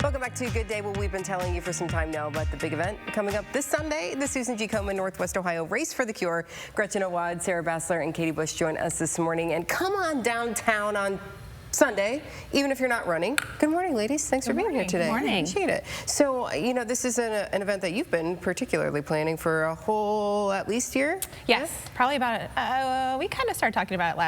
Welcome back to Good Day. Well, we've been telling you for some time now about the big event coming up this Sunday, the Susan G. Komen Northwest Ohio Race for the Cure. Gretchen, Awad, Sara, Bassler, and Katie Bush join us this morning. And come on downtown on Sunday, even if you're not running. Good morning, ladies. Thanks for being here today. Good morning. Appreciate it. So, you know, this is an event that you've been particularly planning for a whole, at least year? Yes, probably about, we kind of started talking about it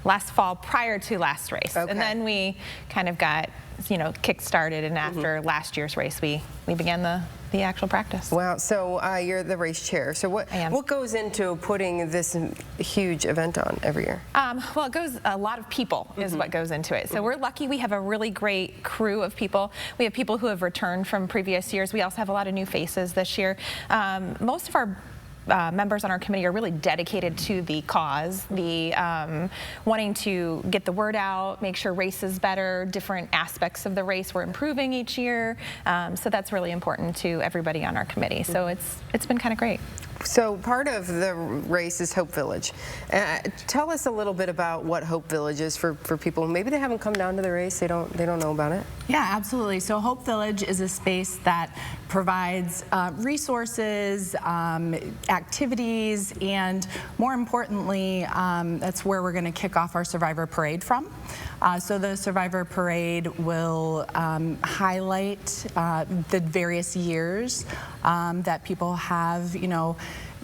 last fall prior to last race. Okay. And then we kind of got, you know, kick-started, and after last year's race, we began the actual practice. Wow, so you're the race chair. So what goes into putting this huge event on every year? Well, it goes, a lot of people is what goes into it. So we're lucky we have a really great crew of people. We have people who have returned from previous years. We also have a lot of new faces this year. Most of our members on our committee are really dedicated to the cause, the wanting to get the word out, make sure race is better, different aspects of the race we're improving each year. So that's really important to everybody on our committee. So it's been kind of great. So part of the race is Hope Village. Tell us a little bit about what Hope Village is for people. Maybe they haven't come down to the race. They don't know about it. Yeah, absolutely. So Hope Village is a space that provides resources, activities, and more importantly, that's where we're going to kick off our Survivor Parade from. So the Survivor Parade will highlight the various years that people have, you know,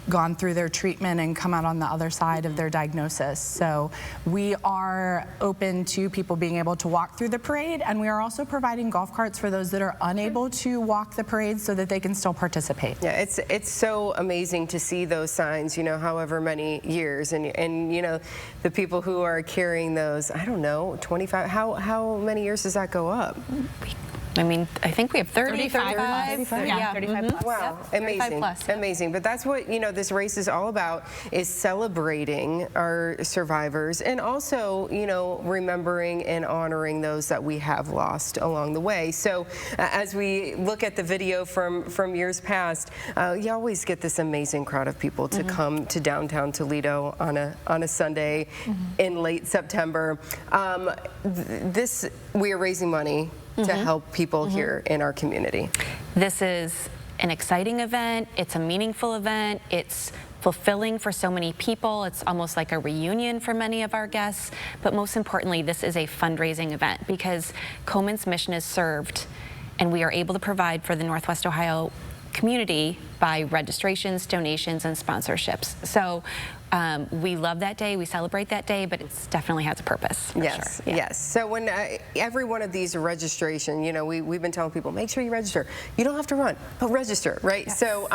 gone through their treatment and come out on the other side of their diagnosis. So we are open to people being able to walk through the parade, and we are also providing golf carts for those that are unable to walk the parade so that they can still participate. Yeah, it's so amazing to see those signs, you know, however many years, and you know, the people who are carrying those, I don't know, 25, how many years does that go up? I mean, I think we have 35. Yeah, 35 plus. Wow, Yep. amazing, plus, amazing. But that's what, you know, this race is all about, is celebrating our survivors and also, you know, remembering and honoring those that we have lost along the way. So as we look at the video from years past, you always get this amazing crowd of people to come to downtown Toledo on a Sunday in late September. We are raising money to help people here in our community. This is an exciting event. It's a meaningful event. It's fulfilling for so many people. It's almost like a reunion for many of our guests. But most importantly, this is a fundraising event because Komen's mission is served, and we are able to provide for the Northwest Ohio community by registrations, donations, and sponsorships. So we love that day, we celebrate that day, but it definitely has a purpose. Yes, sure. yes. So when every one of these registration, you know, we've been telling people, make sure you register. You don't have to run, but register, right? Yes. So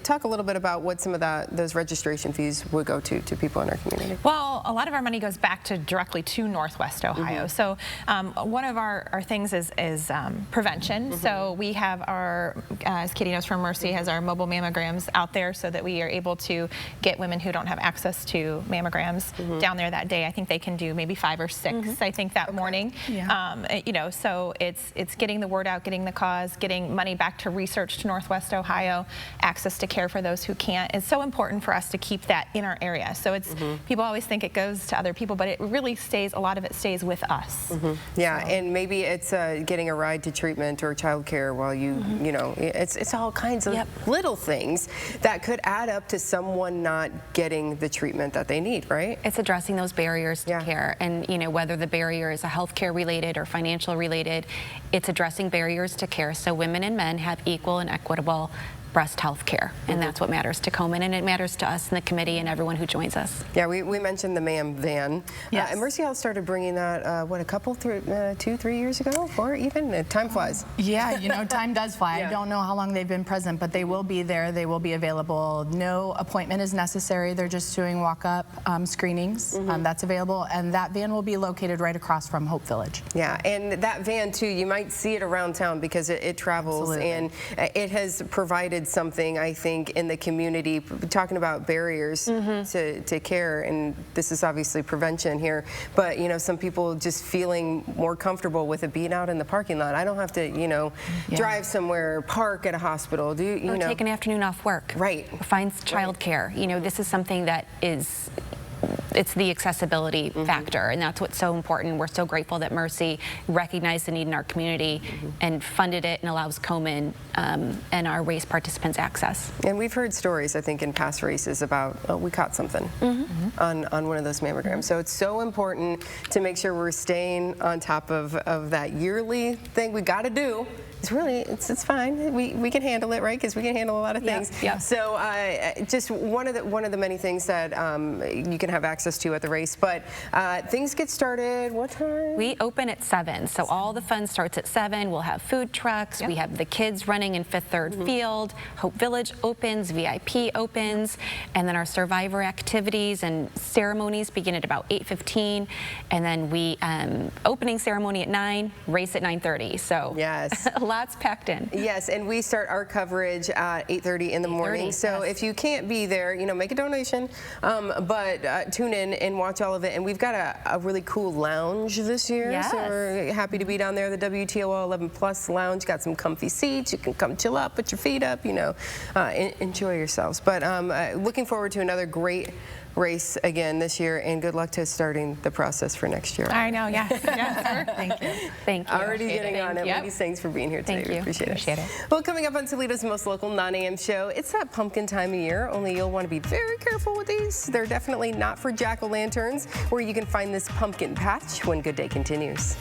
talk a little bit about what some of those registration fees would go to people in our community. Well, a lot of our money goes back directly to Northwest Ohio. So one of our things is prevention. So we have our, as Katie knows from Mercy, has our mobile mammograms out there so that we are able to get women who don't have access to mammograms down there that day. I think they can do maybe 5 or 6, I think, that morning. Yeah. You know, so it's getting the word out, getting the cause, getting money back to research to Northwest Ohio, access to care for those who can't. It's so important for us to keep that in our area. So it's, people always think it goes to other people, but it really stays, a lot of it stays with us. Yeah, so. And maybe it's getting a ride to treatment or childcare while you, you know, it's all kinds of little things that could add up to someone not getting the treatment that they need, right? It's addressing those barriers to care, and you know, whether the barrier is a healthcare related or financial related, it's addressing barriers to care so women and men have equal and equitable breast health care, and that's what matters to Komen, and it matters to us in the committee and everyone who joins us. Yeah, we mentioned the MAM van. Yes. And Mercy Health started bringing that, what, a couple, 2, 3 years ago, 4 even? Time flies. Yeah, you know, time does fly. I don't know how long they've been present, but they will be there. They will be available. No appointment is necessary. They're just doing walk-up screenings. That's available, and that van will be located right across from Hope Village. Yeah, and that van, too, you might see it around town because it travels, and it has provided something, I think, in the community, talking about barriers to care, and this is obviously prevention here, but, you know, some people just feeling more comfortable with it being out in the parking lot. I don't have to, you know, drive somewhere, park at a hospital, you know. Take an afternoon off work. Right. Find child care. You know, this is something that is it's the accessibility factor, and that's what's so important. We're so grateful that Mercy recognized the need in our community and funded it and allows Komen and our race participants access. And we've heard stories, I think, in past races about, oh, we caught something on one of those mammograms. So it's so important to make sure we're staying on top of that yearly thing we got to do. It's really, it's fine. We can handle it, right? Because we can handle a lot of things. Yeah. So just one of the many things that you can have access to at the race. But things get started, what time? We open at 7, so all the fun starts at 7. We'll have food trucks. We have the kids running in 5th, 3rd field. Hope Village opens, VIP opens, and then our survivor activities and ceremonies begin at about 8:15, and then we opening ceremony at 9, race at 9:30. So yes. Lots packed in. Yes, and we start our coverage at 8:30 in the morning. So if you can't be there, you know, make a donation, but tune in and watch all of it. And we've got a really cool lounge this year. Yes. So we're happy to be down there, the WTOL 11 Plus lounge. Got some comfy seats. You can come chill up, put your feet up, you know, enjoy yourselves. But looking forward to another great race again this year, and good luck to starting the process for next year. I know, yes. Thank you. Thank you. Already getting on it. Ladies, thanks for being here today. Thank you. We appreciate it. Well, coming up on Toledo's most local 9 a.m. show, it's that pumpkin time of year, only you'll want to be very careful with these. They're definitely not for jack-o'-lanterns, where you can find this pumpkin patch when Good Day continues.